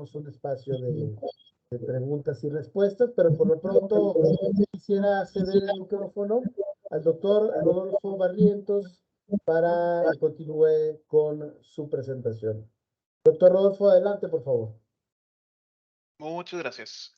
tendremos un espacio de preguntas y respuestas, pero por lo pronto quisiera ceder el micrófono al doctor Rodolfo Barrientos para que continúe con su presentación. Doctor Rodolfo, adelante, por favor. Muchas gracias.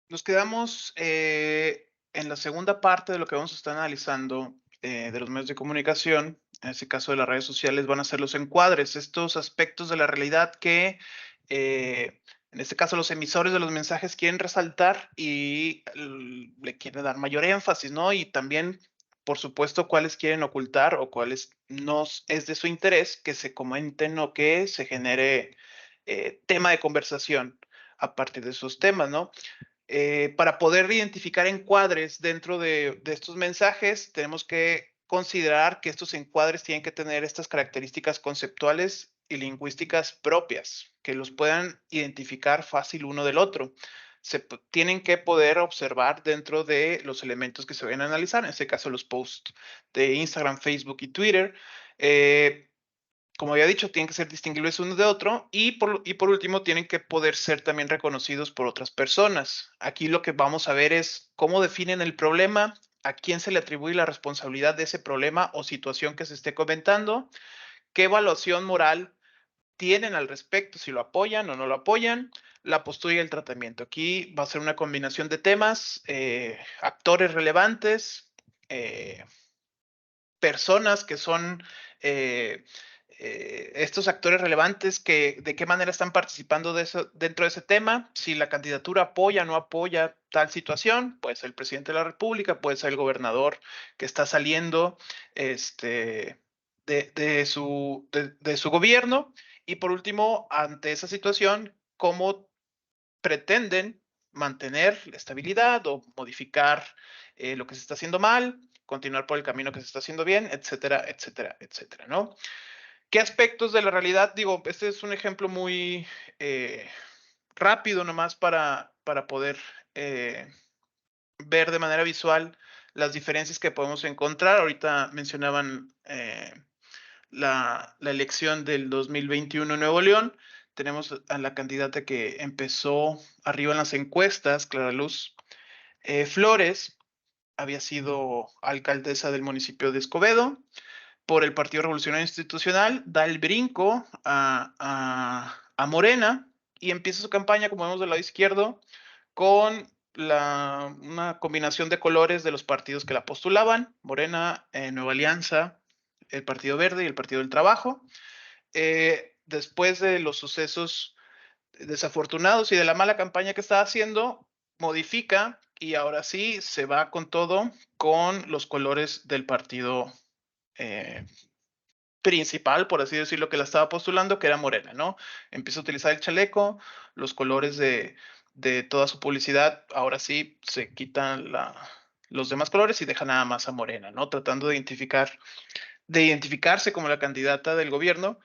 Nos quedamos en la segunda parte de lo que vamos a estar analizando de los medios de comunicación. En este caso de las redes sociales van a ser los encuadres, estos aspectos de la realidad que en este caso los emisores de los mensajes quieren resaltar y le quieren dar mayor énfasis, ¿no? Y también, por supuesto, cuáles quieren ocultar o cuáles no es de su interés que se comenten o que se genere tema de conversación a partir de esos temas, ¿no? Para poder identificar encuadres dentro de estos mensajes, tenemos que considerar que estos encuadres tienen que tener estas características conceptuales y lingüísticas propias, que los puedan identificar fácil uno del otro. Tienen que poder observar dentro de los elementos que se vayan a analizar, en este caso los posts de Instagram, Facebook y Twitter. Como había dicho, tienen que ser distinguibles uno de otro y por último tienen que poder ser también reconocidos por otras personas. Aquí lo que vamos a ver es cómo definen el problema, a quién se le atribuye la responsabilidad de ese problema o situación que se esté comentando, qué evaluación moral tienen al respecto, si lo apoyan o no lo apoyan, la postura y el tratamiento. Aquí va a ser una combinación de temas, actores relevantes, personas que son estos actores relevantes que de qué manera están participando de eso, dentro de ese tema, si la candidatura apoya o no apoya tal situación, puede ser el presidente de la República, puede ser el gobernador que está saliendo de su gobierno, y por último, ante esa situación, cómo pretenden mantener la estabilidad o modificar lo que se está haciendo mal, continuar por el camino que se está haciendo bien, etcétera, etcétera, etcétera, ¿no? ¿Qué aspectos de la realidad? Digo, este es un ejemplo muy rápido nomás para poder ver de manera visual las diferencias que podemos encontrar. Ahorita mencionaban la elección del 2021 en Nuevo León. Tenemos a la candidata que empezó arriba en las encuestas, Clara Luz Flores, había sido alcaldesa del municipio de Escobedo por el Partido Revolucionario Institucional, da el brinco a Morena y empieza su campaña, como vemos del lado izquierdo, con una combinación de colores de los partidos que la postulaban, Morena, Nueva Alianza, el Partido Verde y el Partido del Trabajo. Después de los sucesos desafortunados y de la mala campaña que estaba haciendo, modifica y ahora sí se va con todo con los colores del partido principal, por así decirlo, que la estaba postulando, que era Morena, ¿no? Empieza a utilizar el chaleco, los colores de toda su publicidad, ahora sí se quitan los demás colores y deja nada más a Morena, ¿no? Tratando de identificarse como la candidata del gobierno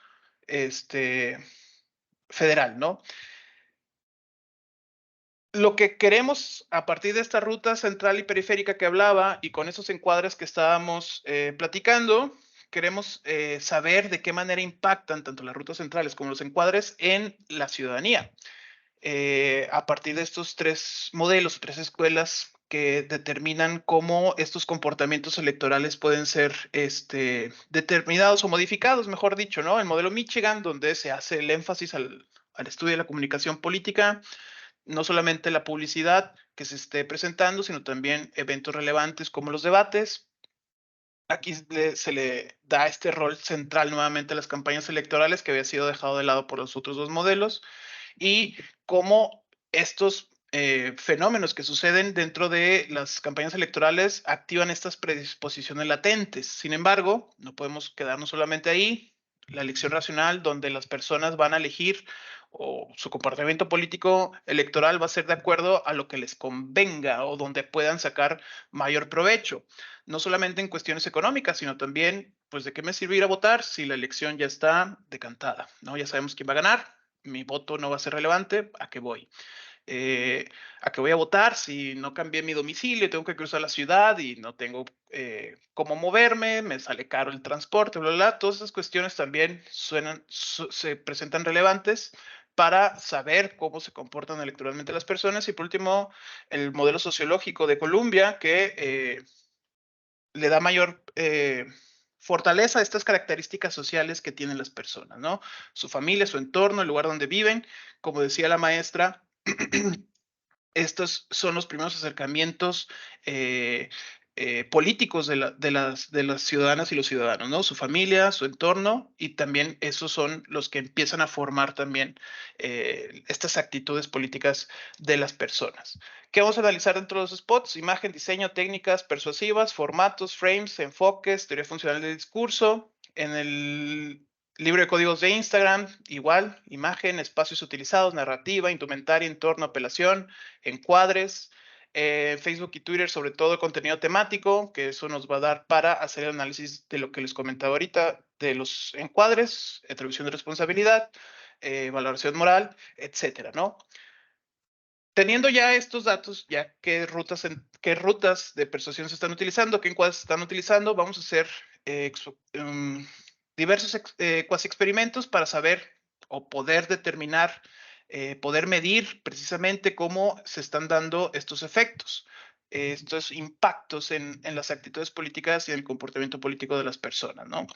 federal, ¿no? Lo que queremos a partir de esta ruta central y periférica que hablaba y con esos encuadres que estábamos platicando, queremos saber de qué manera impactan tanto las rutas centrales como los encuadres en la ciudadanía. A partir de estos tres modelos, tres escuelas que determinan cómo estos comportamientos electorales pueden ser determinados o modificados, mejor dicho, ¿no? El modelo Michigan, donde se hace el énfasis al estudio de la comunicación política, no solamente la publicidad que se esté presentando, sino también eventos relevantes como los debates. Aquí se le da este rol central nuevamente a las campañas electorales que había sido dejado de lado por los otros dos modelos y cómo estos fenómenos que suceden dentro de las campañas electorales activan estas predisposiciones latentes. Sin embargo, no podemos quedarnos solamente ahí. La elección racional, donde las personas van a elegir o su comportamiento político electoral va a ser de acuerdo a lo que les convenga o donde puedan sacar mayor provecho. No solamente en cuestiones económicas, sino también, pues, ¿de qué me sirve ir a votar si la elección ya está decantada? ¿No? Ya sabemos quién va a ganar, mi voto no va a ser relevante, ¿a qué voy? a qué voy a votar si no cambié mi domicilio, tengo que cruzar la ciudad y no tengo cómo moverme, me sale caro el transporte, bla, bla, bla. Todas esas cuestiones también se presentan relevantes para saber cómo se comportan electoralmente las personas. Y por último, el modelo sociológico de Columbia, que le da mayor fortaleza a estas características sociales que tienen las personas, ¿no? Su familia, su entorno, el lugar donde viven. Como decía la maestra, estos son los primeros acercamientos políticos de las ciudadanas y los ciudadanos, ¿no? Su familia, su entorno, y también esos son los que empiezan a formar también estas actitudes políticas de las personas. ¿Qué vamos a analizar dentro de los spots? Imagen, diseño, técnicas persuasivas, formatos, frames, enfoques, teoría funcional del discurso. En el libro de códigos de Instagram, igual, imagen, espacios utilizados, narrativa, indumentaria, entorno, apelación, encuadres. Facebook y Twitter, sobre todo contenido temático, que eso nos va a dar para hacer el análisis de lo que les comentaba ahorita, de los encuadres, atribución de responsabilidad, valoración moral, etcétera, ¿no? Teniendo ya estos datos, ya qué rutas de persuasión se están utilizando, qué encuadres se están utilizando, vamos a hacer diversos cuasi experimentos para saber o poder determinar, poder medir precisamente cómo se están dando estos efectos, estos impactos en las actitudes políticas y en el comportamiento político de las personas, ¿no?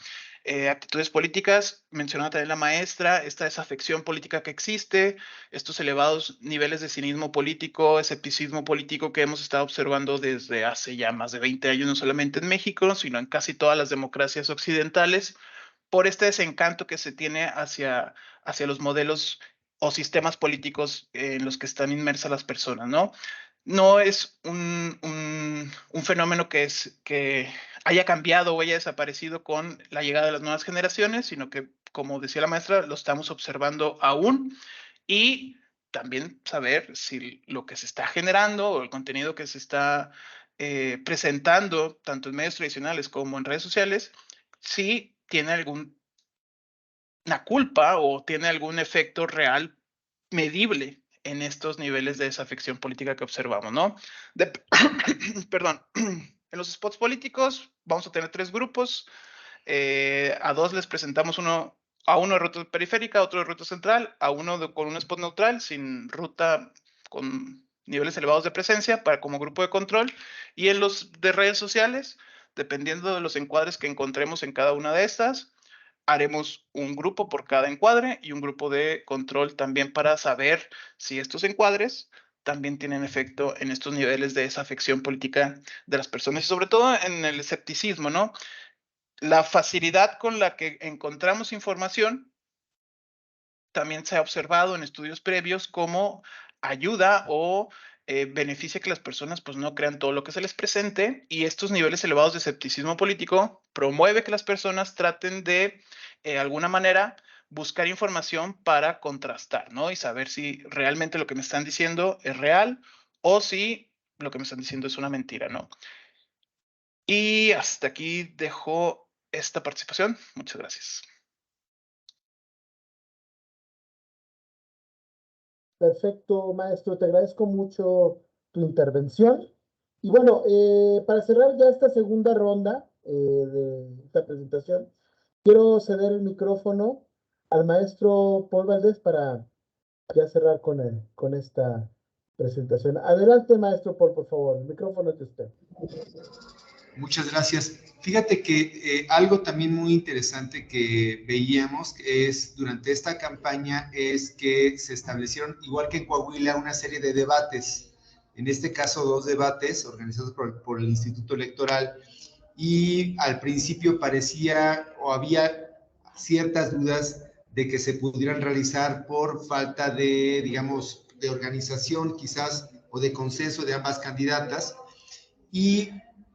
Actitudes políticas, mencionaba también la maestra, esta desafección política que existe, estos elevados niveles de cinismo político, escepticismo político que hemos estado observando desde hace ya más de 20 años, no solamente en México, sino en casi todas las democracias occidentales, por este desencanto que se tiene hacia los modelos o sistemas políticos en los que están inmersas las personas, ¿no? No es un fenómeno que haya cambiado o haya desaparecido con la llegada de las nuevas generaciones, sino que, como decía la maestra, lo estamos observando aún, y también saber si lo que se está generando o el contenido que se está presentando, tanto en medios tradicionales como en redes sociales, si tiene alguna culpa o tiene algún efecto real medible en estos niveles de desafección política que observamos, ¿no? Perdón. En los spots políticos vamos a tener 3 grupos. A 2 les presentamos a uno de ruta periférica, a otro de ruta central, a uno con un spot neutral, sin ruta, con niveles elevados de presencia, como grupo de control. Y en los de redes sociales, dependiendo de los encuadres que encontremos en cada una de estas, haremos un grupo por cada encuadre y un grupo de control también para saber si estos encuadres también tienen efecto en estos niveles de desafección política de las personas y sobre todo en el escepticismo, ¿no? La facilidad con la que encontramos información también se ha observado en estudios previos como ayuda o beneficia que las personas pues no crean todo lo que se les presente, y estos niveles elevados de escepticismo político promueve que las personas traten de alguna manera buscar información para contrastar, ¿no? Y saber si realmente lo que me están diciendo es real o si lo que me están diciendo es una mentira, ¿no? Y hasta aquí dejo esta participación. Muchas gracias. Perfecto, maestro, te agradezco mucho tu intervención. Y bueno, para cerrar ya esta segunda ronda de esta presentación, quiero ceder el micrófono al maestro Paul Valdés para ya cerrar con esta presentación. Adelante, maestro Paul, por favor, el micrófono es de usted. Muchas gracias. Fíjate que algo también muy interesante que veíamos es durante esta campaña es que se establecieron, igual que en Coahuila, una serie de debates, en este caso 2 debates organizados por el Instituto Electoral, y al principio parecía o había ciertas dudas de que se pudieran realizar por falta de, digamos, de organización quizás o de consenso de ambas candidatas, y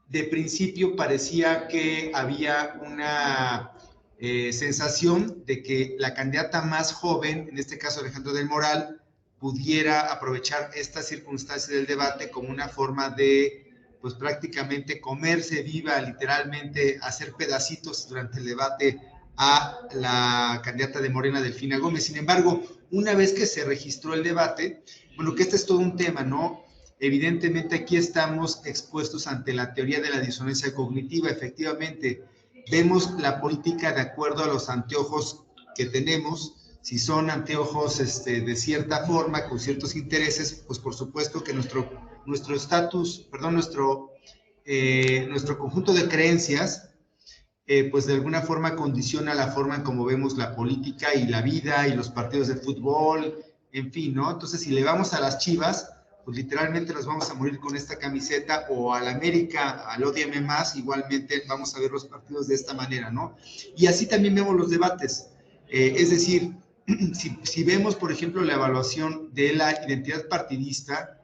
de principio parecía que había una sensación de que la candidata más joven, en este caso Alejandro del Moral, pudiera aprovechar estas circunstancias del debate como una forma de, pues prácticamente comerse viva, literalmente hacer pedacitos durante el debate a la candidata de Morena, Delfina Gómez. Sin embargo, una vez que se registró el debate, bueno, que este es todo un tema, ¿no? Evidentemente aquí estamos expuestos ante la teoría de la disonancia cognitiva. Efectivamente, vemos la política de acuerdo a los anteojos que tenemos. Si son anteojos de cierta forma, con ciertos intereses, pues por supuesto que nuestro estatus, perdón, nuestro conjunto de creencias, pues de alguna forma condiciona la forma en cómo vemos la política y la vida y los partidos de fútbol, en fin, ¿no? Entonces, si le vamos a las Chivas, pues literalmente nos vamos a morir con esta camiseta, o al América, al Ódiame Más, igualmente vamos a ver los partidos de esta manera, ¿no? Y así también vemos los debates. Es decir, si vemos, por ejemplo, la evaluación de la identidad partidista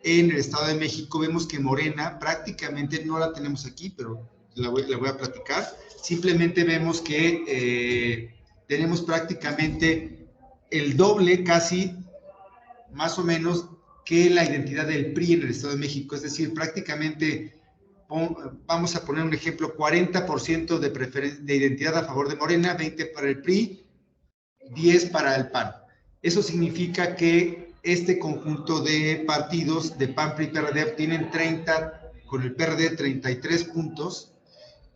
en el Estado de México, vemos que Morena prácticamente, no la tenemos aquí, pero la voy a platicar, simplemente vemos que tenemos prácticamente el doble, casi, más o menos, que la identidad del PRI en el Estado de México. Es decir, prácticamente, vamos a poner un ejemplo, 40% de identidad a favor de Morena, 20% para el PRI, 10% para el PAN. Eso significa que este conjunto de partidos de PAN, PRI y PRD tienen 30, con el PRD 33 puntos,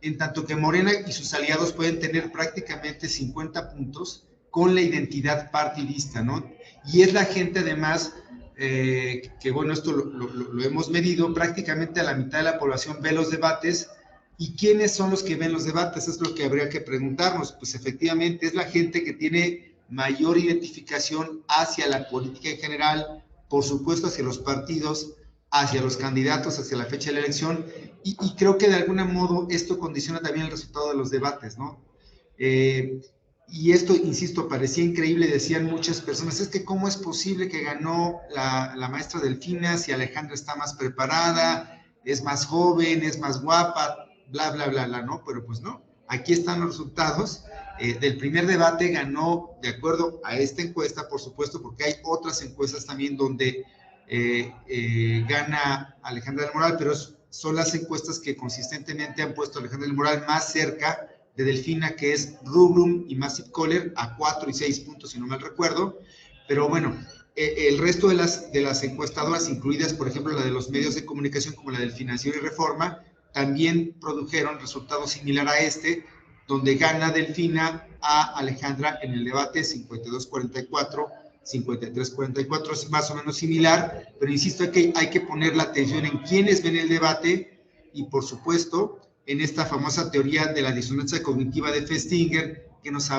en tanto que Morena y sus aliados pueden tener prácticamente 50 puntos con la identidad partidista, ¿no? Y es la gente además, que bueno, esto lo hemos medido, prácticamente a la mitad de la población ve los debates. ¿Y quiénes son los que ven los debates? Es lo que habría que preguntarnos. Pues efectivamente es la gente que tiene mayor identificación hacia la política en general, por supuesto hacia los partidos, hacia los candidatos, hacia la fecha de la elección, y creo que de algún modo esto condiciona también el resultado de los debates, ¿no? Y esto, insisto, parecía increíble, decían muchas personas, es que cómo es posible que ganó la maestra Delfina si Alejandra está más preparada, es más joven, es más guapa, bla, bla, bla, bla, ¿no? Pero pues no, aquí están los resultados. Del primer debate ganó, de acuerdo a esta encuesta, por supuesto, porque hay otras encuestas también donde gana Alejandra del Moral, pero son las encuestas que consistentemente han puesto a Alejandra del Moral más cerca de Delfina, que es Rubrum y Massive Caller, a 4 y 6 puntos, si no mal recuerdo. Pero bueno, el resto de las encuestadoras, incluidas, por ejemplo, la de los medios de comunicación, como la del Financiero y Reforma, también produjeron resultados similar a donde gana Delfina a Alejandra en el debate 52-44, 53-44, es más o menos similar, pero insisto que hay que poner la atención en quiénes ven el debate y, por supuesto, en esta famosa teoría de la disonancia cognitiva de Festinger, que nos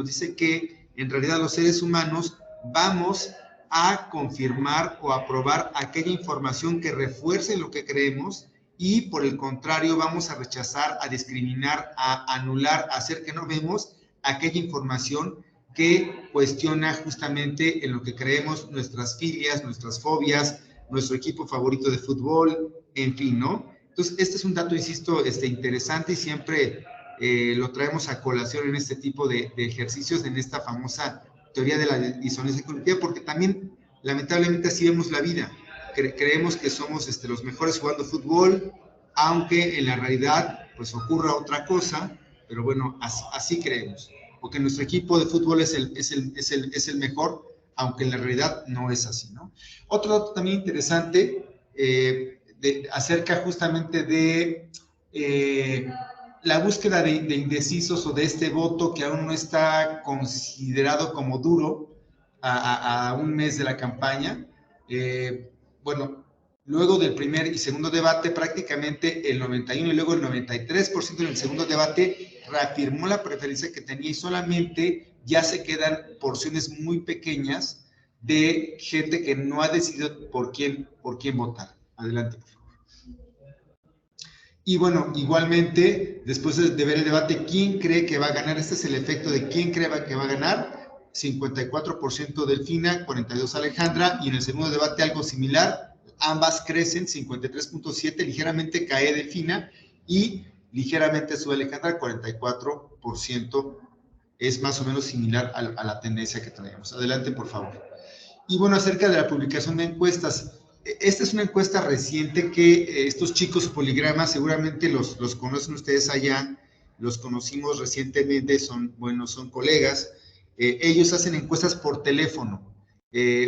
dice que en realidad los seres humanos vamos a confirmar o a probar aquella información que refuerce lo que creemos, y por el contrario vamos a rechazar, a discriminar, a anular, a hacer que no vemos aquella información que cuestiona justamente en lo que creemos, nuestras filias, nuestras fobias, nuestro equipo favorito de fútbol, en fin, ¿no? Entonces, este es un dato, insisto, interesante, y siempre lo traemos a colación en este tipo de ejercicios, en esta famosa teoría de la disonancia cognitiva, porque también, lamentablemente, así vemos la vida. Creemos que somos los mejores jugando fútbol, aunque en la realidad pues ocurra otra cosa, pero bueno, así creemos, porque nuestro equipo de fútbol es el mejor, aunque en la realidad no es así, ¿no? Otro dato también interesante acerca justamente de la búsqueda de indecisos, o de este voto que aún no está considerado como duro a un mes de la campaña. Bueno, luego del primer y segundo debate, prácticamente el 91% y luego el 93% en el segundo debate reafirmó la preferencia que tenía, y solamente ya se quedan porciones muy pequeñas de gente que no ha decidido por quién votar. Adelante, por favor. Y bueno, igualmente, después de ver el debate, ¿quién cree que va a ganar? Este es el efecto de quién cree que va a ganar. 54% Delfina, 42% Alejandra, y en el segundo debate algo similar, ambas crecen, 53.7%, ligeramente cae Delfina y ligeramente sube Alejandra, 44%, es más o menos similar a la tendencia que traemos. Adelante, por favor. Y bueno, acerca de la publicación de encuestas, esta es una encuesta reciente que estos chicos Poligrama seguramente los conocen ustedes allá, los conocimos recientemente, son colegas. Ellos hacen encuestas por teléfono,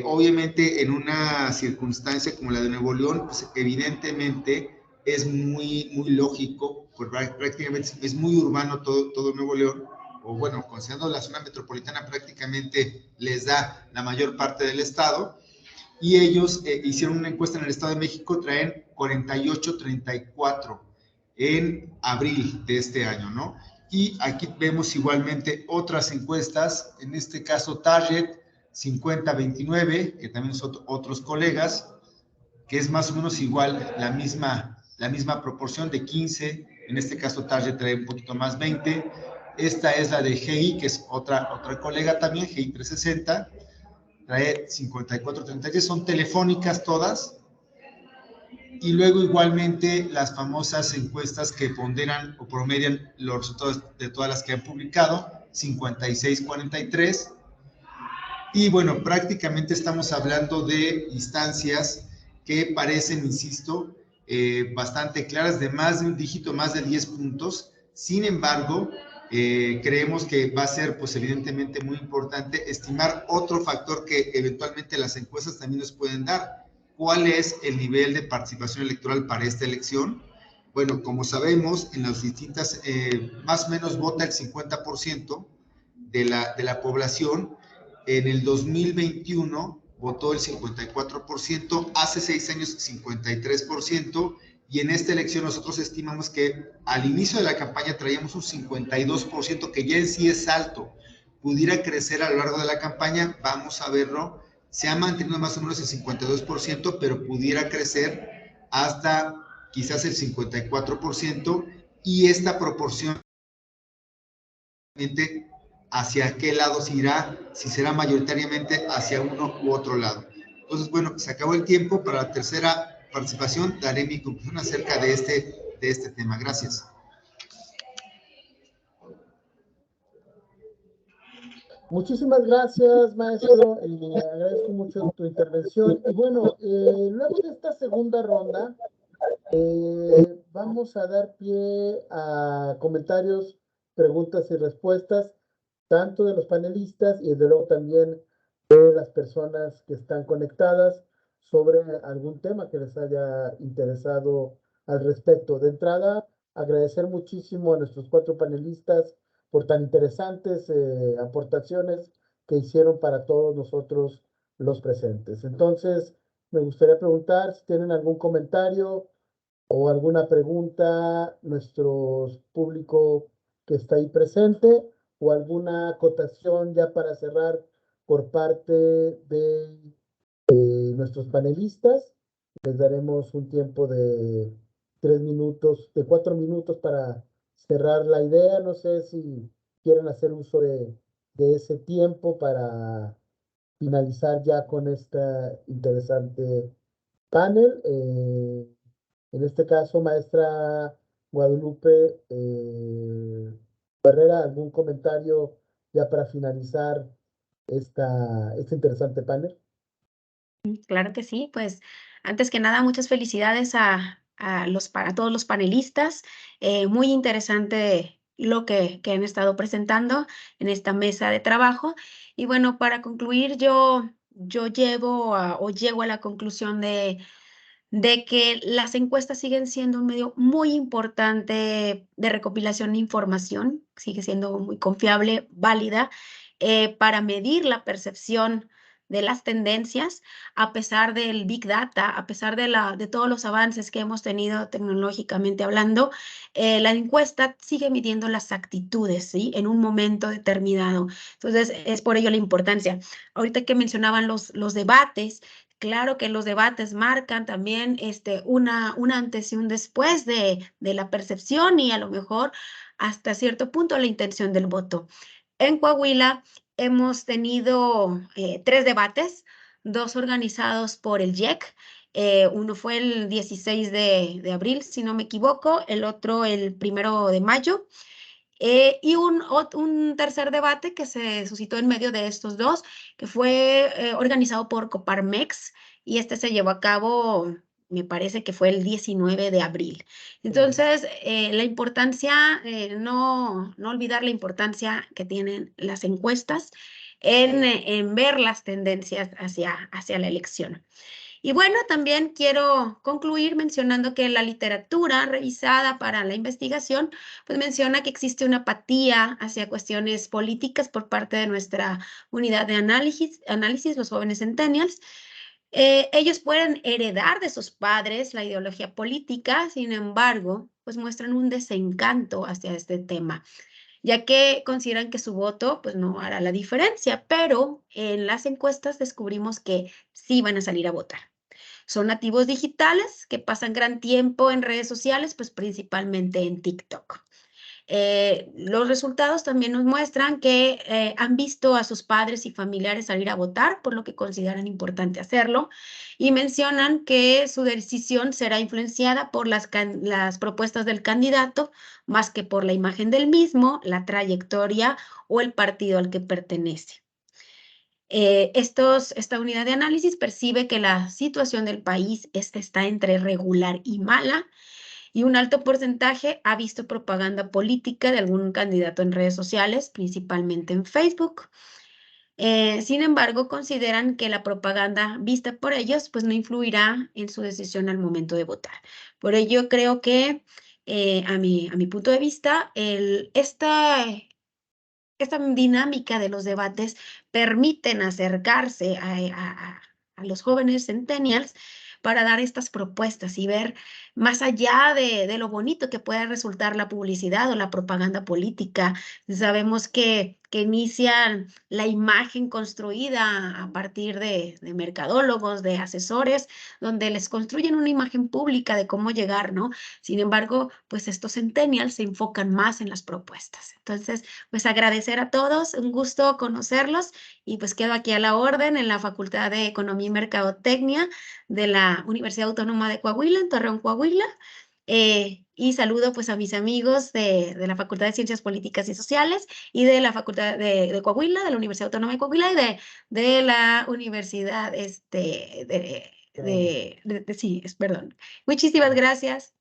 Obviamente, en una circunstancia como la de Nuevo León, pues evidentemente es muy lógico, pues prácticamente es muy urbano todo Nuevo León, o bueno, considerando la zona metropolitana, prácticamente les da la mayor parte del estado, y ellos hicieron una encuesta en el Estado de México, traen 48-34 en abril de este año, ¿no? Y aquí vemos igualmente otras encuestas, en este caso Target 50-29, que también son otros colegas, que es más o menos igual la misma proporción de 15, en este caso Target trae un poquito más 20. Esta es la de GI, que es otra colega también, GI 360, trae 54-36, son telefónicas todas. Y luego igualmente las famosas encuestas que ponderan o promedian los resultados de todas las que han publicado, 56-43. Y bueno, prácticamente estamos hablando de instancias que parecen, insisto, bastante claras, de más de un dígito, más de 10 puntos. Sin embargo, creemos que va a ser, pues evidentemente, muy importante estimar otro factor que eventualmente las encuestas también nos pueden dar. ¿Cuál es el nivel de participación electoral para esta elección? Bueno, como sabemos, en las distintas, más o menos vota el 50% de la población. En el 2021 votó el 54%, hace 6 años 53%, y en esta elección nosotros estimamos que al inicio de la campaña traíamos un 52%, que ya en sí es alto. Pudiera crecer a lo largo de la campaña, vamos a verlo. Se ha mantenido más o menos el 52%, pero pudiera crecer hasta quizás el 54%, y esta proporción hacia qué lado se irá, si será mayoritariamente hacia uno u otro lado. Entonces, bueno, se acabó el tiempo. Para la tercera participación daré mi conclusión acerca de este tema. Gracias. Muchísimas gracias, maestro. Agradezco mucho tu intervención. Y bueno, luego de esta segunda ronda, vamos a dar pie a comentarios, preguntas y respuestas, tanto de los panelistas y desde luego también de las personas que están conectadas sobre algún tema que les haya interesado al respecto. De entrada, agradecer muchísimo a nuestros 4 panelistas por tan interesantes aportaciones que hicieron para todos nosotros los presentes. Entonces, me gustaría preguntar si tienen algún comentario o alguna pregunta, nuestro público que está ahí presente, o alguna acotación ya para cerrar por parte de nuestros panelistas. Les daremos un tiempo de 3 minutos, de 4 minutos para cerrar la idea. No sé si quieren hacer uso de ese tiempo para finalizar ya con esta interesante panel. En este caso, maestra Guadalupe Herrera, ¿algún comentario ya para finalizar este interesante panel? Claro que sí, pues antes que nada, muchas felicidades a todos los panelistas. Muy interesante lo que han estado presentando en esta mesa de trabajo. Y bueno, para concluir, yo llego a la conclusión de que las encuestas siguen siendo un medio muy importante de recopilación de información, sigue siendo muy confiable, válida, para medir la percepción de las tendencias, a pesar del Big Data, a pesar de todos los avances que hemos tenido tecnológicamente hablando, la encuesta sigue midiendo las actitudes, ¿sí? En un momento determinado. Entonces, es por ello la importancia. Ahorita que mencionaban los debates, claro que los debates marcan también un antes y un después de la percepción y a lo mejor hasta cierto punto la intención del voto. En Coahuila hemos tenido 3 debates, 2 organizados por el IEC. Uno fue el 16 de abril, si no me equivoco, el otro el 1 de mayo. Y un tercer debate que se suscitó en medio de estos 2, que fue organizado por Coparmex, y se llevó a cabo, me parece que fue el 19 de abril. Entonces, la importancia, no olvidar la importancia que tienen las encuestas. en ver las tendencias hacia la elección. Y bueno, también quiero concluir mencionando que la literatura revisada para la investigación, pues menciona que existe una apatía hacia cuestiones políticas por parte de nuestra unidad de análisis, los jóvenes centennials. Ellos pueden heredar de sus padres la ideología política, sin embargo, pues muestran un desencanto hacia este tema, ya que consideran que su voto pues no hará la diferencia, pero en las encuestas descubrimos que sí van a salir a votar. Son nativos digitales que pasan gran tiempo en redes sociales, pues principalmente en TikTok. Los resultados también nos muestran que han visto a sus padres y familiares salir a votar, por lo que consideran importante hacerlo, y mencionan que su decisión será influenciada por las propuestas del candidato, más que por la imagen del mismo, la trayectoria o el partido al que pertenece. Esta unidad de análisis percibe que la situación del país está entre regular y mala, y un alto porcentaje ha visto propaganda política de algún candidato en redes sociales, principalmente en Facebook. Sin embargo, consideran que la propaganda vista por ellos pues no influirá en su decisión al momento de votar. Por ello, creo que a mi punto de vista, esta dinámica de los debates permiten acercarse a los jóvenes centennials para dar estas propuestas y ver más allá de lo bonito que pueda resultar la publicidad o la propaganda política. Sabemos que inician la imagen construida a partir de mercadólogos, de asesores, donde les construyen una imagen pública de cómo llegar, ¿no? Sin embargo, pues estos centennials se enfocan más en las propuestas. Entonces, pues agradecer a todos, un gusto conocerlos, y pues quedo aquí a la orden en la Facultad de Economía y Mercadotecnia de la Universidad Autónoma de Coahuila, en Torreón, Coahuila. Y saludo pues a mis amigos de la Facultad de Ciencias Políticas y Sociales y de la Facultad de Coahuila, de la Universidad Autónoma de Coahuila, y de la Universidad, sí, perdón. Muchísimas gracias.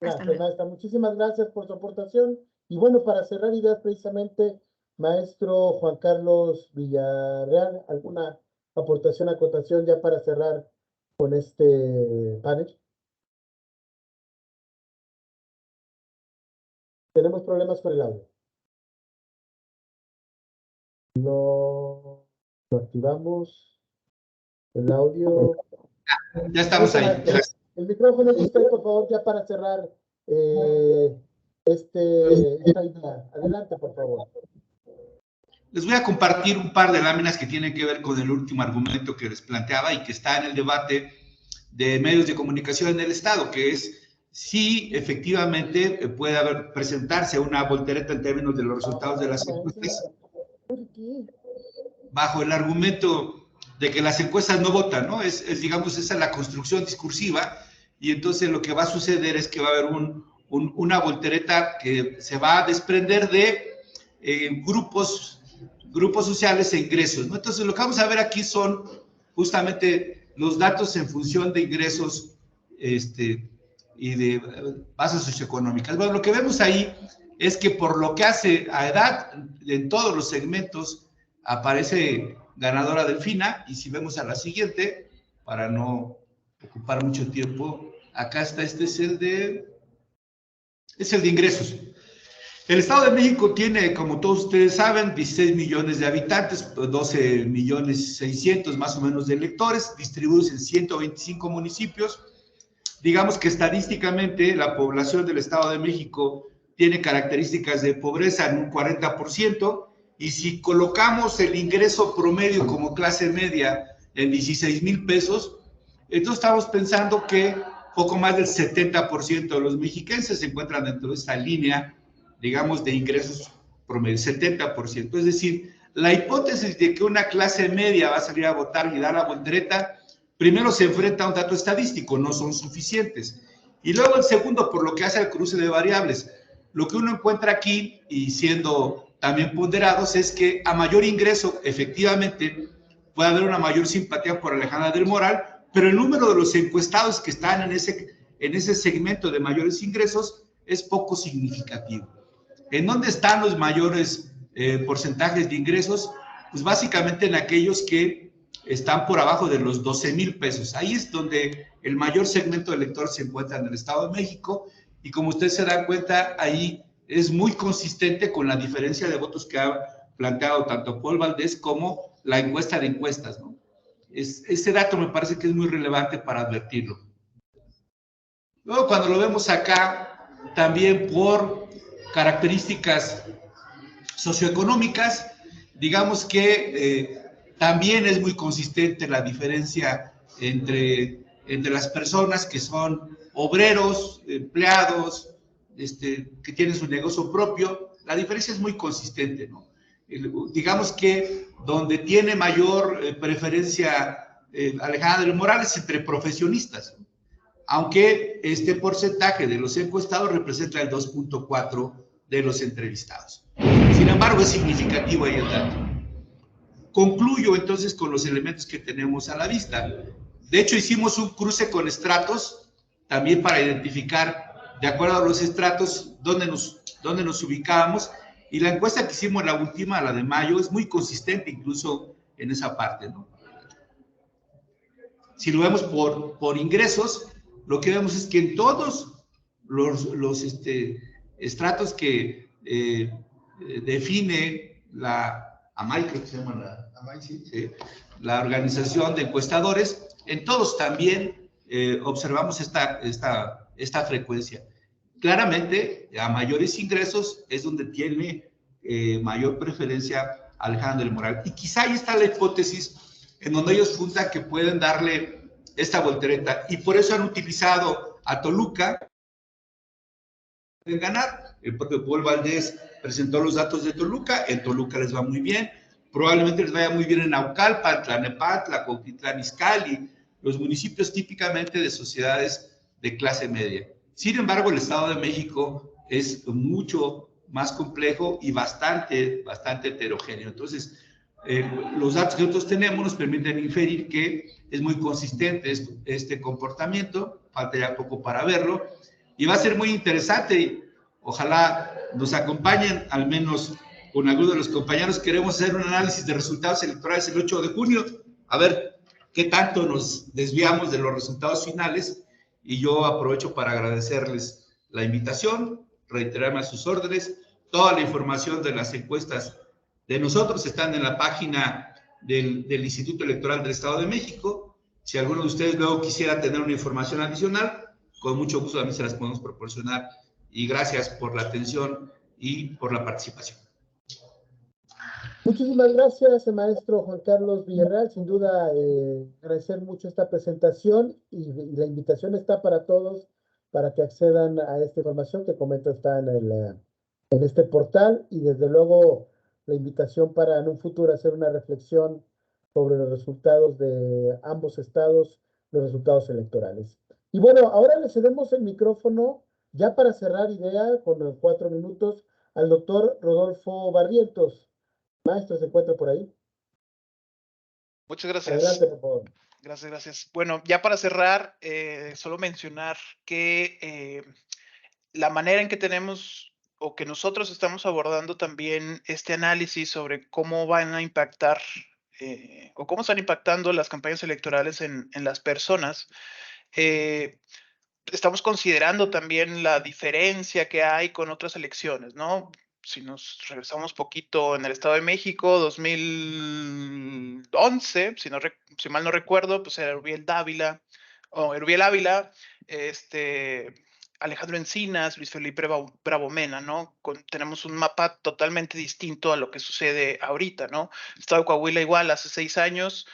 Hasta Gracias, luego. maestra. Muchísimas gracias por su aportación. Y bueno, para cerrar ideas precisamente, maestro Juan Carlos Villarreal, ¿alguna aportación, acotación ya para cerrar con este panel? Tenemos problemas con el audio. Lo activamos. El audio. Ya estamos ahí. El micrófono es usted, por favor, ya para cerrar esta idea. Adelante, por favor. Les voy a compartir un par de láminas que tienen que ver con el último argumento que les planteaba y que está en el debate de medios de comunicación en el Estado, que es si efectivamente puede presentarse una voltereta en términos de los resultados de las encuestas, bajo el argumento de que las encuestas no votan, ¿no? Digamos, esa es la construcción discursiva, y entonces lo que va a suceder es que va a haber una voltereta que se va a desprender de grupos sociales e ingresos, ¿no? Entonces lo que vamos a ver aquí son justamente los datos en función de ingresos y de bases socioeconómicas. Bueno, lo que vemos ahí es que por lo que hace a edad, en todos los segmentos aparece ganadora Delfina, y si vemos a la siguiente, para no ocupar mucho tiempo, acá está, es el de ingresos. El Estado de México tiene, como todos ustedes saben, 16 millones de habitantes, 12 millones 600 más o menos de electores, distribuidos en 125 municipios. Digamos que estadísticamente la población del Estado de México tiene características de pobreza en un 40%, y si colocamos el ingreso promedio como clase media en 16,000 pesos, entonces estamos pensando que poco más del 70% de los mexiquenses se encuentran dentro de esta línea, digamos, de ingresos promedio, 70%. Es decir, la hipótesis de que una clase media va a salir a votar y dar la voltereta, primero se enfrenta a un dato estadístico, no son suficientes. Y luego el segundo, por lo que hace al cruce de variables, lo que uno encuentra aquí, y siendo también ponderados, es que a mayor ingreso, efectivamente, puede haber una mayor simpatía por Alejandra del Moral, pero el número de los encuestados que están en ese segmento de mayores ingresos es poco significativo. ¿En dónde están los mayores porcentajes de ingresos? Pues básicamente en aquellos que están por abajo de los 12,000 pesos. Ahí es donde el mayor segmento de electores se encuentra en el Estado de México, y como usted se da cuenta, ahí es muy consistente con la diferencia de votos que ha planteado tanto Paul Valdés como la encuesta de encuestas, ¿no? Ese dato me parece que es muy relevante para advertirlo. Luego, cuando lo vemos acá, también por características socioeconómicas, digamos que también es muy consistente la diferencia entre las personas que son obreros, empleados, que tienen su negocio propio. La diferencia es muy consistente, ¿no? Digamos que donde tiene mayor preferencia Alejandro del Moral es entre profesionistas, ¿no? Aunque este porcentaje de los encuestados representa el 2.4 de los entrevistados. Sin embargo, es significativo ahí el dato. Concluyo entonces con los elementos que tenemos a la vista. De hecho, hicimos un cruce con estratos también para identificar, de acuerdo a los estratos, dónde nos ubicábamos, y la encuesta que hicimos, la última, la de mayo, es muy consistente incluso en esa parte, ¿no? Si lo vemos por ingresos, lo que vemos es que en todos los estratos que define la AMAI, creo que se llama la AMAI, sí, la organización de encuestadores, en todos también observamos esta frecuencia. Claramente, a mayores ingresos es donde tiene mayor preferencia Alejandro del Moral. Y quizá ahí está la hipótesis en donde ellos puntan que pueden darle esta voltereta, y por eso han utilizado a Toluca en ganar. El propio Paul Valdés presentó los datos de Toluca, en Toluca les va muy bien, probablemente les vaya muy bien en Naucalpan, Tlanepantla, Cuautitlán Izcalli, los municipios típicamente de sociedades de clase media. Sin embargo, el Estado de México es mucho más complejo y bastante heterogéneo. Entonces, los datos que nosotros tenemos nos permiten inferir que es muy consistente este comportamiento, falta ya poco para verlo, y va a ser muy interesante. Ojalá nos acompañen, al menos con algunos de los compañeros. Queremos hacer un análisis de resultados electorales el 8 de junio, a ver qué tanto nos desviamos de los resultados finales, y yo aprovecho para agradecerles la invitación, reiterarme a sus órdenes. Toda la información de las encuestas de nosotros están en la página del Instituto Electoral del Estado de México. Si alguno de ustedes luego quisiera tener una información adicional, con mucho gusto también se las podemos proporcionar. Y gracias por la atención y por la participación. Muchísimas gracias, maestro Juan Carlos Villarreal. Sin duda, agradecer mucho esta presentación, y la invitación está para todos para que accedan a esta información que comento está en este portal, y desde luego la invitación para en un futuro hacer una reflexión sobre los resultados de ambos estados, los resultados electorales. Y bueno, ahora le cedemos el micrófono, ya para cerrar idea, con los 4 minutos, al doctor Rodolfo Barrientos. Maestro, ¿se encuentra por ahí? Muchas gracias. Adelante, por favor. Gracias. Bueno, ya para cerrar, solo mencionar que la manera en que tenemos o que nosotros estamos abordando también este análisis sobre cómo van a impactar o cómo están impactando las campañas electorales en las personas. Estamos considerando también la diferencia que hay con otras elecciones, ¿no? Si nos regresamos poquito en el Estado de México, 2011, si mal no recuerdo, pues era Erubiel Ávila, Alejandro Encinas, Luis Felipe Bravo Mena, ¿no? Tenemos un mapa totalmente distinto a lo que sucede ahorita, ¿no? El Estado de Coahuila igual, hace 6 años,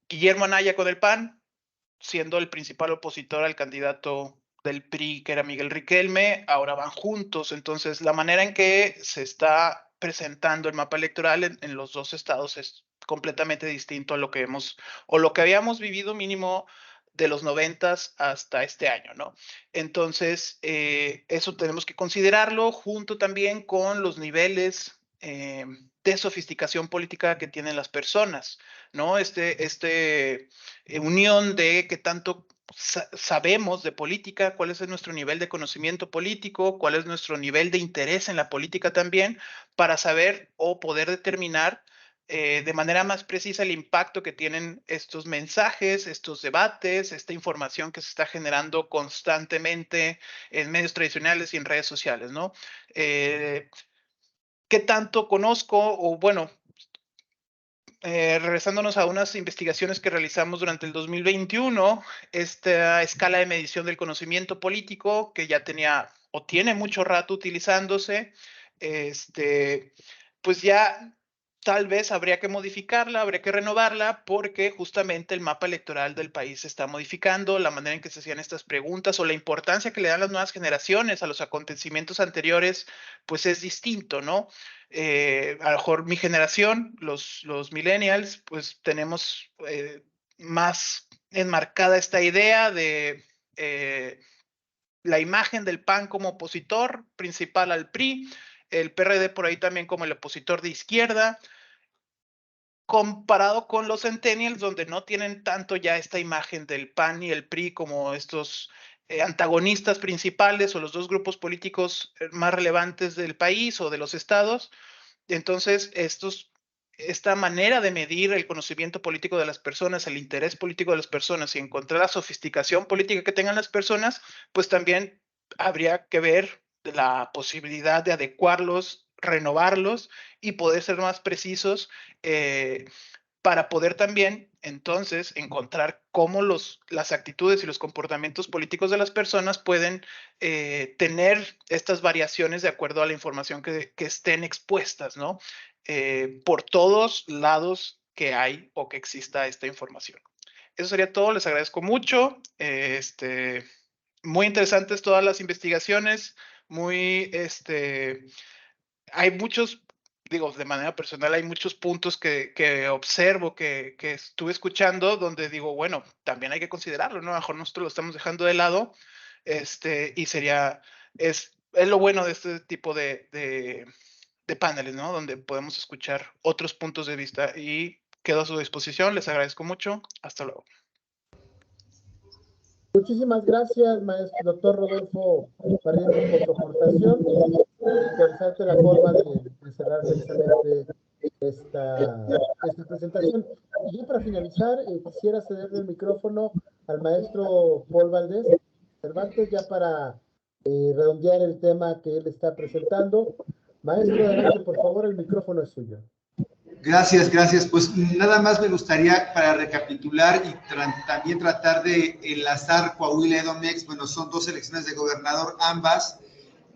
Guillermo Anaya con el PAN, siendo el principal opositor al candidato del PRI, que era Miguel Riquelme, ahora van juntos. Entonces, la manera en que se está presentando el mapa electoral en los dos estados es completamente distinto a lo que lo que habíamos vivido mínimo de los 90s hasta este año, ¿no? Entonces, eso tenemos que considerarlo junto también con los niveles de sofisticación política que tienen las personas, ¿no? Unión de qué tanto sabemos de política, cuál es nuestro nivel de conocimiento político, cuál es nuestro nivel de interés en la política también, para saber o poder determinar de manera más precisa el impacto que tienen estos mensajes, estos debates, esta información que se está generando constantemente en medios tradicionales y en redes sociales, ¿no? ¿Qué tanto conozco? O bueno, regresándonos a unas investigaciones que realizamos durante el 2021, esta escala de medición del conocimiento político, que ya tenía o tiene mucho rato utilizándose, pues ya tal vez habría que modificarla, habría que renovarla, porque justamente el mapa electoral del país se está modificando, la manera en que se hacían estas preguntas o la importancia que le dan las nuevas generaciones a los acontecimientos anteriores, pues es distinto, ¿no? A lo mejor mi generación, los millennials, pues tenemos más enmarcada esta idea de la imagen del PAN como opositor principal al PRI, el PRD por ahí también como el opositor de izquierda, comparado con los centennials, donde no tienen tanto ya esta imagen del PAN y el PRI como estos antagonistas principales o los dos grupos políticos más relevantes del país o de los estados. Entonces, esta manera de medir el conocimiento político de las personas, el interés político de las personas y encontrar la sofisticación política que tengan las personas, pues también habría que ver la posibilidad de adecuarlos, renovarlos y poder ser más precisos para poder también entonces encontrar cómo las actitudes y los comportamientos políticos de las personas pueden tener estas variaciones de acuerdo a la información que estén expuestas, ¿no? Por todos lados que hay o que exista esta información. Eso sería todo, les agradezco mucho. Muy interesantes todas las investigaciones, hay muchos, digo, de manera personal, hay muchos puntos que observo, que estuve escuchando, donde digo, bueno, también hay que considerarlo, ¿no? A lo mejor nosotros lo estamos dejando de lado, y es lo bueno de este tipo de paneles, ¿no? Donde podemos escuchar otros puntos de vista y quedo a su disposición, les agradezco mucho, hasta luego. Muchísimas gracias, maestro doctor Rodolfo Barrientos, por su aportación. Interesante la forma de cerrar precisamente esta presentación. Y ya para finalizar, quisiera cederle el micrófono al maestro Paul Valdés Cervantes, ya para redondear el tema que él está presentando. Maestro, adelante, por favor, el micrófono es suyo. Gracias, gracias. Pues nada más me gustaría, para recapitular y también tratar de enlazar Coahuila y Edomex, bueno, son dos elecciones de gobernador, ambas.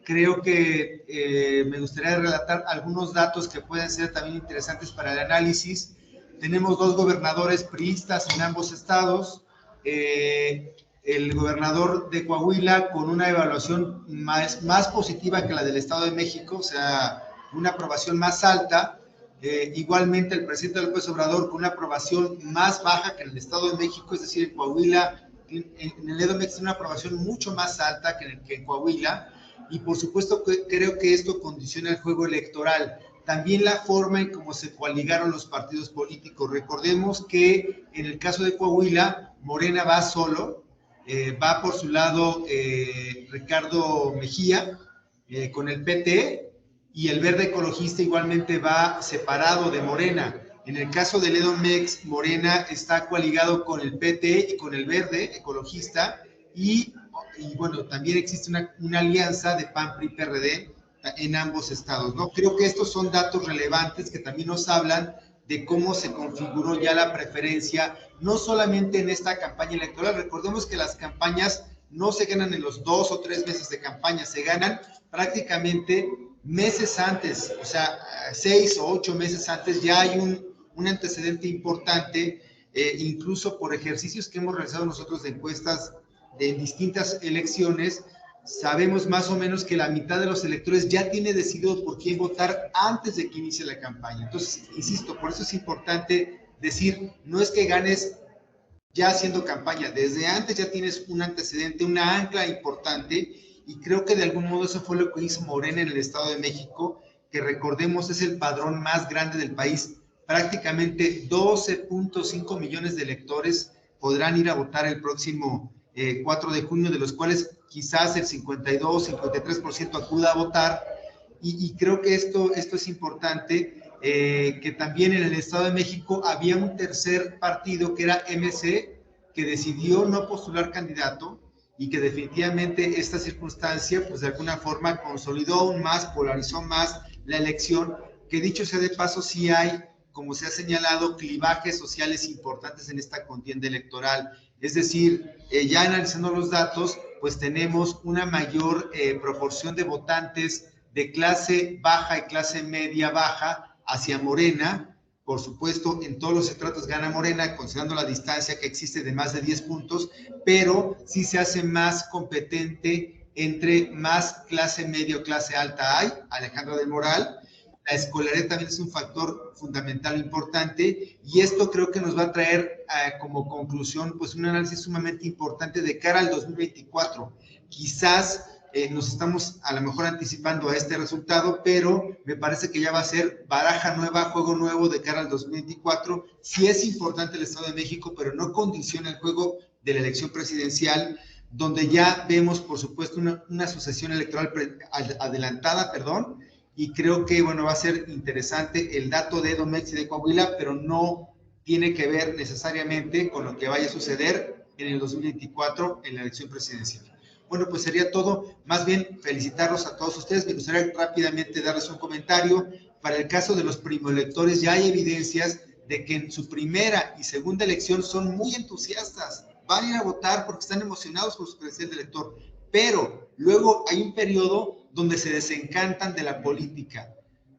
Creo que me gustaría relatar algunos datos que pueden ser también interesantes para el análisis. Tenemos dos gobernadores priistas en ambos estados. El gobernador de Coahuila con una evaluación más positiva que la del Estado de México, o sea, una aprobación más alta. Igualmente el presidente López Obrador con una aprobación más baja que en el Estado de México, es decir, en Coahuila, en el Edomex tiene una aprobación mucho más alta que en Coahuila, y por supuesto que creo que esto condiciona el juego electoral. También la forma en cómo se coaligaron los partidos políticos. Recordemos que en el caso de Coahuila, Morena va solo, va por su lado Ricardo Mejía con el PT, y el Verde Ecologista igualmente va separado de Morena. En el caso del Edomex, Morena está coaligado con el PT y con el Verde Ecologista, y bueno, también existe una alianza de PAN, PRI, PRD en ambos estados, ¿no? Creo que estos son datos relevantes que también nos hablan de cómo se configuró ya la preferencia, no solamente en esta campaña electoral. Recordemos que las campañas no se ganan en los 2 o 3 meses de campaña, se ganan prácticamente meses antes, o sea, 6 o 8 meses antes ya hay un antecedente importante, incluso por ejercicios que hemos realizado nosotros de encuestas de distintas elecciones, sabemos más o menos que la mitad de los electores ya tiene decidido por quién votar antes de que inicie la campaña. Entonces, insisto, por eso es importante decir, no es que ganes ya haciendo campaña, desde antes ya tienes un antecedente, una ancla importante, y creo que de algún modo eso fue lo que hizo Morena en el Estado de México, que recordemos es el padrón más grande del país. Prácticamente 12.5 millones de electores podrán ir a votar el próximo 4 de junio, de los cuales quizás el 52, 53% acuda a votar, y creo que esto es importante, que también en el Estado de México había un tercer partido que era MC, que decidió no postular candidato, y que definitivamente esta circunstancia, pues de alguna forma consolidó aún más, polarizó más la elección, que dicho sea de paso, sí hay, como se ha señalado, clivajes sociales importantes en esta contienda electoral. Es decir, ya analizando los datos, pues tenemos una mayor proporción de votantes de clase baja y clase media baja hacia Morena. Por supuesto, en todos los estratos gana Morena, considerando la distancia que existe de más de 10 puntos, pero sí se hace más competente entre más clase media o clase alta hay, Alejandra del Moral. La escolaridad también es un factor fundamental importante, y esto creo que nos va a traer como conclusión pues un análisis sumamente importante de cara al 2024. Quizás nos estamos a lo mejor anticipando a este resultado, pero me parece que ya va a ser baraja nueva, juego nuevo de cara al 2024. Sí es importante el Estado de México, pero no condiciona el juego de la elección presidencial, donde ya vemos, por supuesto, una sucesión electoral adelantada, y creo que, bueno, va a ser interesante el dato de Edomex y de Coahuila, pero no tiene que ver necesariamente con lo que vaya a suceder en el 2024 en la elección presidencial. Bueno, pues sería todo. Más bien, felicitarlos a todos ustedes. Me gustaría rápidamente darles un comentario. Para el caso de los primoelectores, ya hay evidencias de que en su primera y segunda elección son muy entusiastas. Van a ir a votar porque están emocionados por su credencial de elector. Pero luego hay un periodo donde se desencantan de la política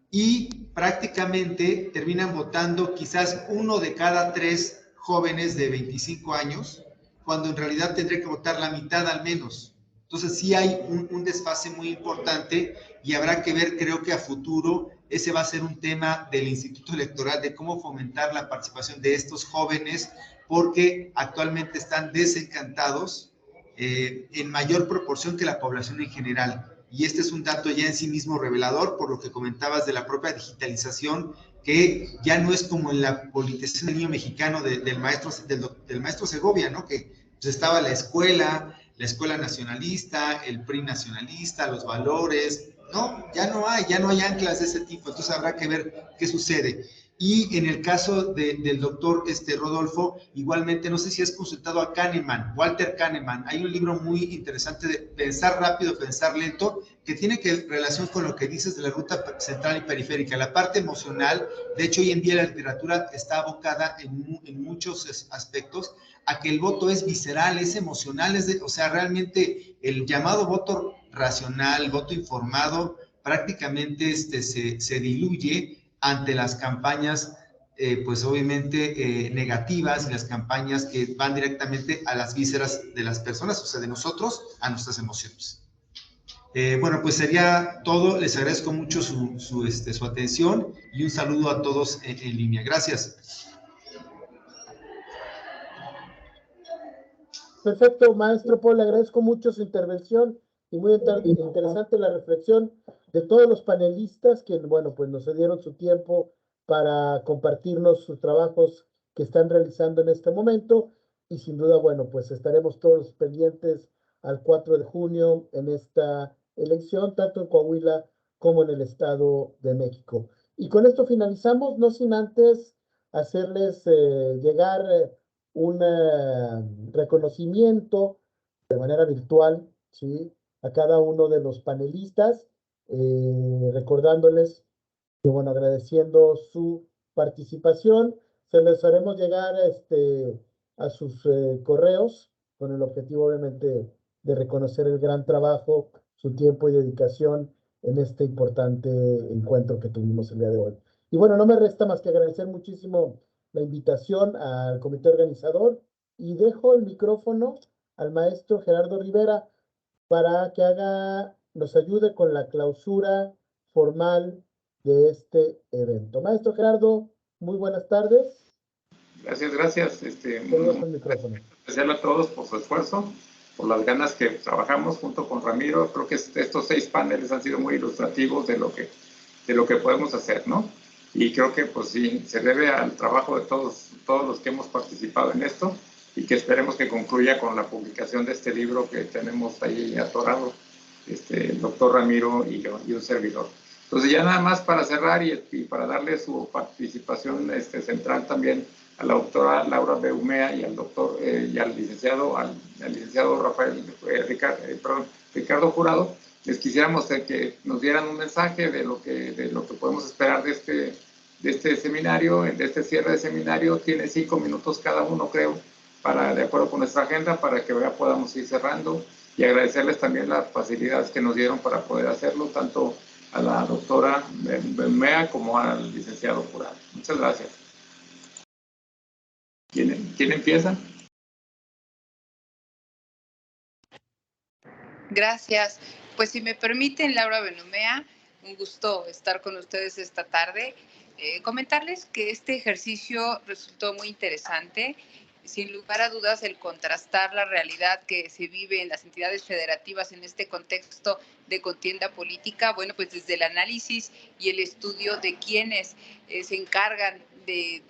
y prácticamente terminan votando quizás 1 de cada 3 jóvenes de 25 años, cuando en realidad tendría que votar la mitad al menos. Entonces sí hay un desfase muy importante, y habrá que ver, creo que a futuro, ese va a ser un tema del Instituto Electoral, de cómo fomentar la participación de estos jóvenes, porque actualmente están desencantados en mayor proporción que la población en general. Y este es un dato ya en sí mismo revelador, por lo que comentabas de la propia digitalización, que ya no es como en la politización del niño mexicano del maestro Segovia, ¿no? Que pues, estaba la escuela nacionalista, el PRI nacionalista, los valores, ¿no? Ya no hay anclas de ese tipo, entonces habrá que ver qué sucede. Y en el caso del doctor Rodolfo, igualmente, no sé si has consultado a Kahneman, Walter Kahneman. Hay un libro muy interesante de Pensar rápido, pensar lento, que tiene relación con lo que dices de la ruta central y periférica, la parte emocional. De hecho, hoy en día la literatura está abocada en muchos aspectos a que el voto es visceral, es emocional, o sea, realmente el llamado voto racional, voto informado, prácticamente se diluye ante las campañas, pues obviamente negativas, y las campañas que van directamente a las vísceras de las personas, o sea, de nosotros a nuestras emociones. Bueno, pues sería todo. Les agradezco mucho su atención, y un saludo a todos en línea. Gracias. Perfecto, maestro Paul, le agradezco mucho su intervención, y muy interesante la reflexión de todos los panelistas que, bueno, pues nos cedieron su tiempo para compartirnos sus trabajos que están realizando en este momento, y sin duda, bueno, pues estaremos todos pendientes al 4 de junio en esta elección, tanto en Coahuila como en el Estado de México. Y con esto finalizamos, no sin antes hacerles llegar un reconocimiento de manera virtual, ¿sí? A cada uno de los panelistas, recordándoles que, bueno, agradeciendo su participación, se les haremos llegar a sus correos, con el objetivo, obviamente, de reconocer el gran trabajo, su tiempo y dedicación en este importante encuentro que tuvimos el día de hoy. Y bueno, no me resta más que agradecer muchísimo la invitación al comité organizador, y dejo el micrófono al maestro Gerardo Rivera para que nos ayude con la clausura formal de este evento. Maestro Gerardo, muy buenas tardes. Gracias. El micrófono. Especial a todos por su esfuerzo, por las ganas que trabajamos junto con Ramiro. Creo que estos 6 paneles han sido muy ilustrativos de lo que podemos hacer, ¿no? Y creo que, pues sí, se debe al trabajo de todos los que hemos participado en esto. y que esperemos que concluya con la publicación de este libro que tenemos ahí atorado, el doctor Ramiro y un servidor. Entonces ya nada más para cerrar y para darle su participación central también a la doctora Laura Beumea y al doctor y al licenciado Ricardo Jurado, les quisiéramos que nos dieran un mensaje de lo que podemos esperar de este seminario, de este cierre de seminario. Tiene 5 minutos cada uno, creo, de acuerdo con nuestra agenda, para que ya podamos ir cerrando, y agradecerles también las facilidades que nos dieron para poder hacerlo, tanto a la doctora Beumea como al licenciado Jurado. Muchas gracias. ¿Quién empieza? Gracias. Pues si me permiten, Laura Beumea, un gusto estar con ustedes esta tarde. Comentarles que este ejercicio resultó muy interesante. Sin lugar a dudas, el contrastar la realidad que se vive en las entidades federativas en este contexto de contienda política, bueno, pues desde el análisis y el estudio de quienes se encargan de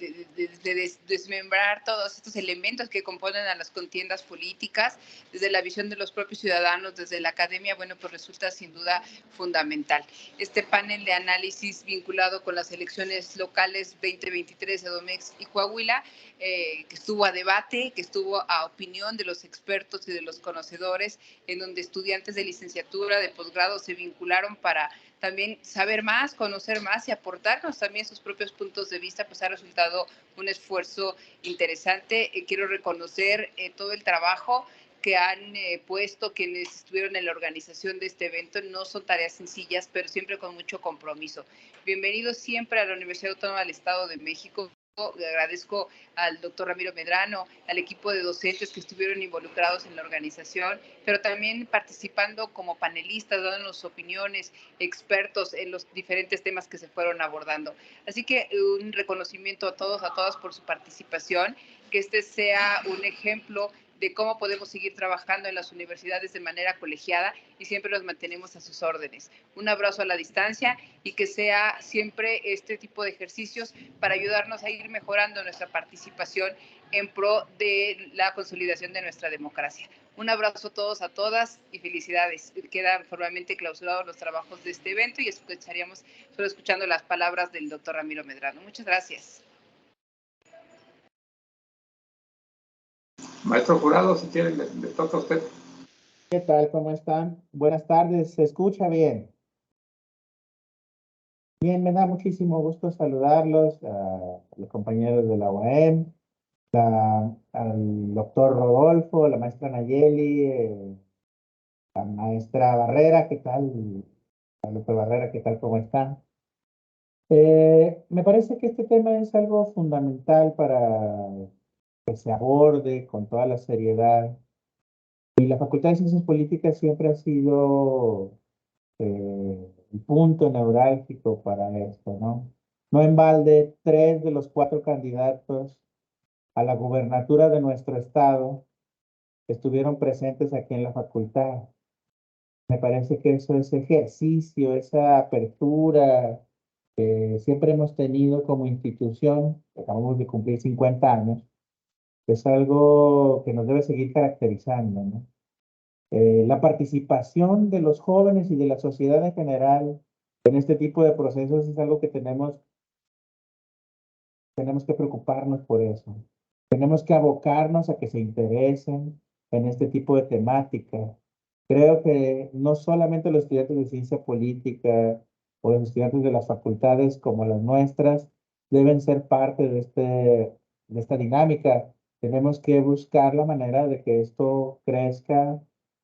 desmembrar todos estos elementos que componen a las contiendas políticas, desde la visión de los propios ciudadanos, desde la academia, bueno, pues resulta sin duda fundamental. Este panel de análisis vinculado con las elecciones locales 2023 de Edomex y Coahuila, que estuvo a debate, que estuvo a opinión de los expertos y de los conocedores, en donde estudiantes de licenciatura, de posgrado se vincularon para también saber más, conocer más y aportarnos también sus propios puntos de vista, pues ha resultado un esfuerzo interesante. Quiero reconocer todo el trabajo que han puesto quienes estuvieron en la organización de este evento. No son tareas sencillas, pero siempre con mucho compromiso. Bienvenidos siempre a la Universidad Autónoma del Estado de México. Le agradezco al doctor Ramiro Medrano, al equipo de docentes que estuvieron involucrados en la organización, pero también participando como panelistas, dándonos opiniones, expertos en los diferentes temas que se fueron abordando. Así que un reconocimiento a todos, a todas por su participación, que este sea un ejemplo de cómo podemos seguir trabajando en las universidades de manera colegiada, y siempre los mantenemos a sus órdenes. Un abrazo a la distancia, y que sea siempre este tipo de ejercicios para ayudarnos a ir mejorando nuestra participación en pro de la consolidación de nuestra democracia. Un abrazo a todos, a todas, y felicidades. Quedan formalmente clausurados los trabajos de este evento, y estaríamos solo escuchando las palabras del doctor Ramiro Medrano. Muchas gracias. Maestro Jurado, si quiere, le toca a usted. ¿Qué tal? ¿Cómo están? Buenas tardes. ¿Se escucha bien? Bien, me da muchísimo gusto saludarlos a los compañeros de la UAM, al doctor Rodolfo, la maestra Nayeli, la maestra Barrera, ¿qué tal? La doctora Barrera, ¿qué tal? ¿Cómo están? Me parece que este tema es algo fundamental para que se aborde con toda la seriedad. Y la Facultad de Ciencias Políticas siempre ha sido el punto neurálgico para esto, ¿no? No en balde, 3 de los 4 candidatos a la gubernatura de nuestro estado estuvieron presentes aquí en la facultad. Me parece que eso, ese ejercicio, esa apertura que siempre hemos tenido como institución, acabamos de cumplir 50 años, es algo que nos debe seguir caracterizando, ¿no? La participación de los jóvenes y de la sociedad en general en este tipo de procesos es algo que tenemos que preocuparnos por eso. Tenemos que abocarnos a que se interesen en este tipo de temática. Creo que no solamente los estudiantes de ciencia política o los estudiantes de las facultades como las nuestras deben ser parte de esta dinámica. Tenemos que buscar la manera de que esto crezca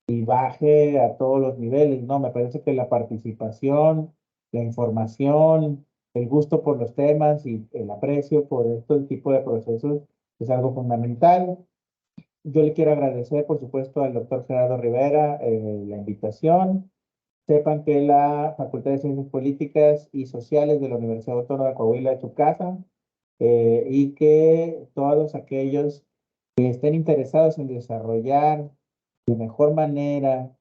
y baje a todos los niveles, ¿no? Me parece que la participación, la información, el gusto por los temas y el aprecio por este tipo de procesos es algo fundamental. Yo le quiero agradecer, por supuesto, al doctor Gerardo Rivera la invitación. Sepan que la Facultad de Ciencias Políticas y Sociales de la Universidad Autónoma de Coahuila es su casa, y que todos aquellos que estén interesados en desarrollar de mejor manera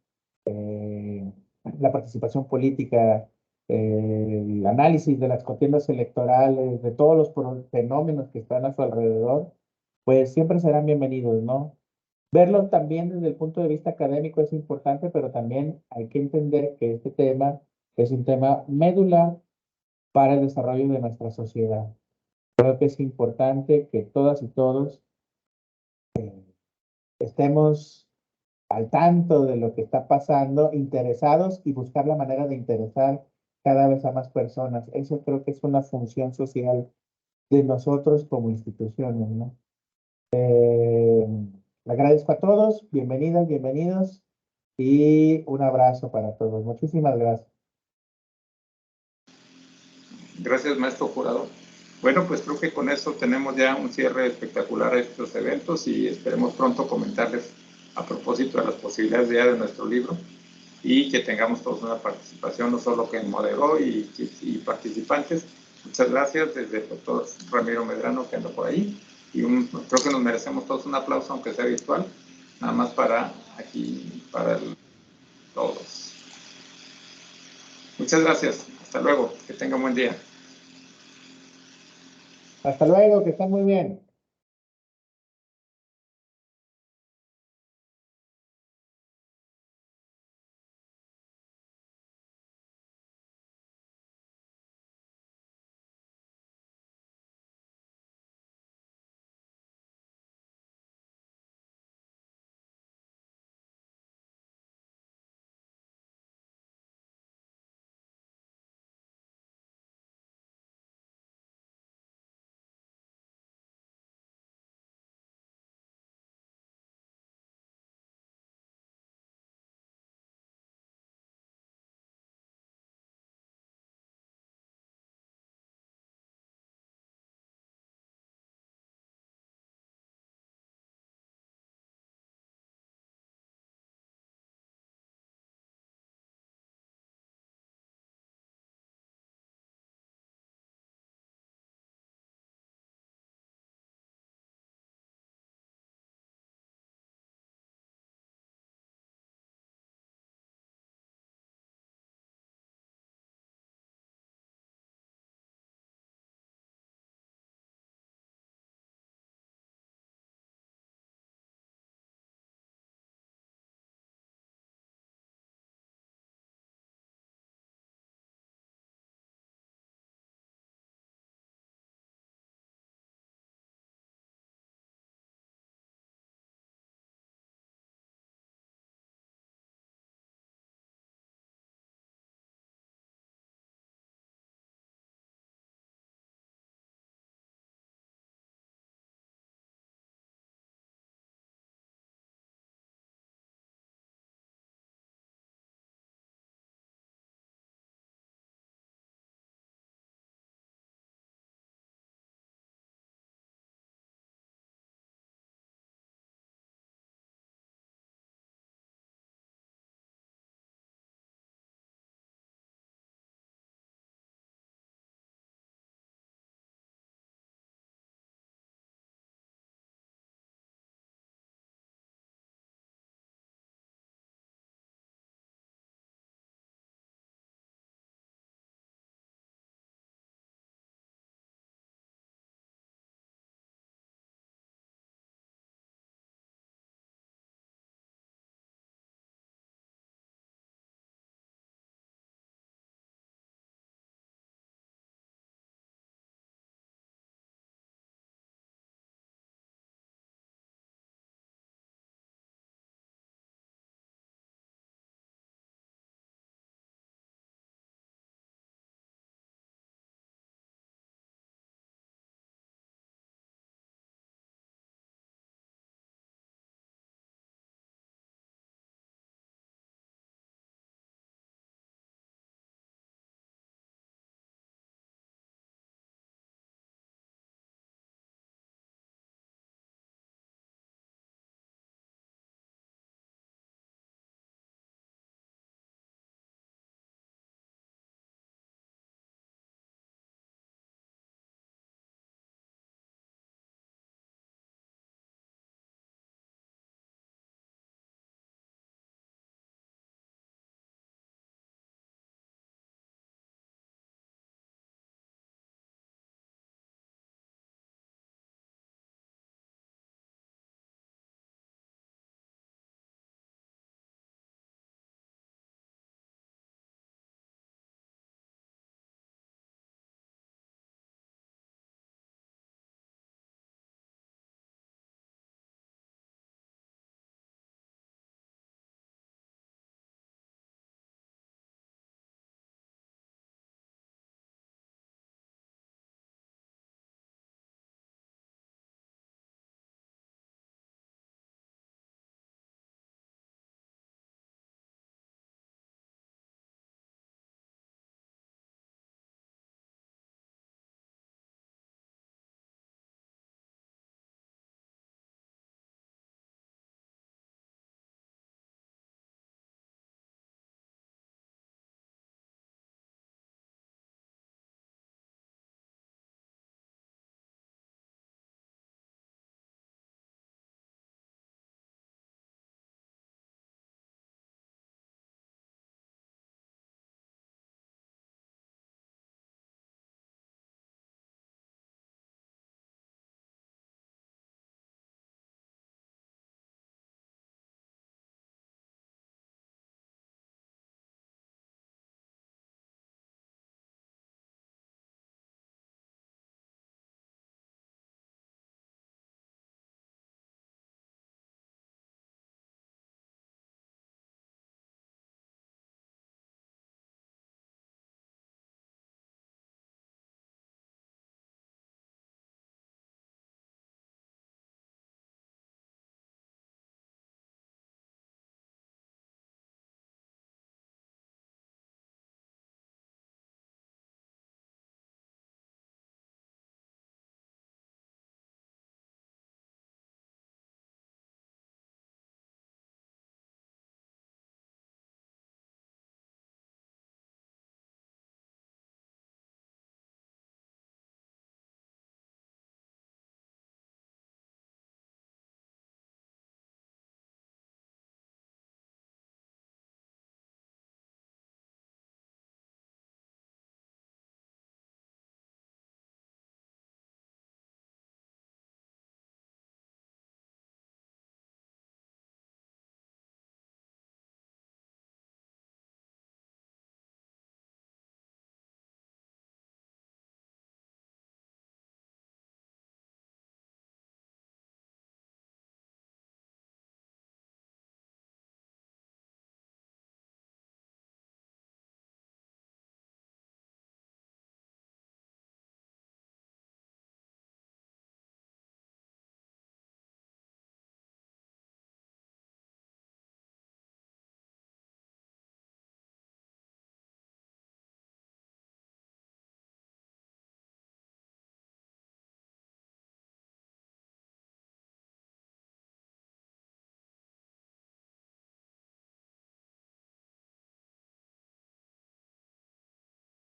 la participación política, el análisis de las contiendas electorales, de todos los fenómenos que están a su alrededor, pues siempre serán bienvenidos, ¿no? Verlo también desde el punto de vista académico es importante, pero también hay que entender que este tema es un tema medular para el desarrollo de nuestra sociedad. Creo que es importante que todas y todos estemos al tanto de lo que está pasando, interesados y buscar la manera de interesar cada vez a más personas. Eso creo que es una función social de nosotros como instituciones, ¿no? Le agradezco a todos, bienvenidas, bienvenidos y un abrazo para todos. Muchísimas gracias. Gracias, maestro Jurado. Bueno, pues creo que con eso tenemos ya un cierre espectacular a estos eventos y esperemos pronto comentarles a propósito de las posibilidades ya de nuestro libro y que tengamos todos una participación, no solo que moderó y participantes. Muchas gracias desde el doctor Ramiro Medrano que anda por ahí y creo que nos merecemos todos un aplauso aunque sea virtual, nada más para aquí, para todos. Muchas gracias, hasta luego, que tengan buen día. Hasta luego, que estén muy bien.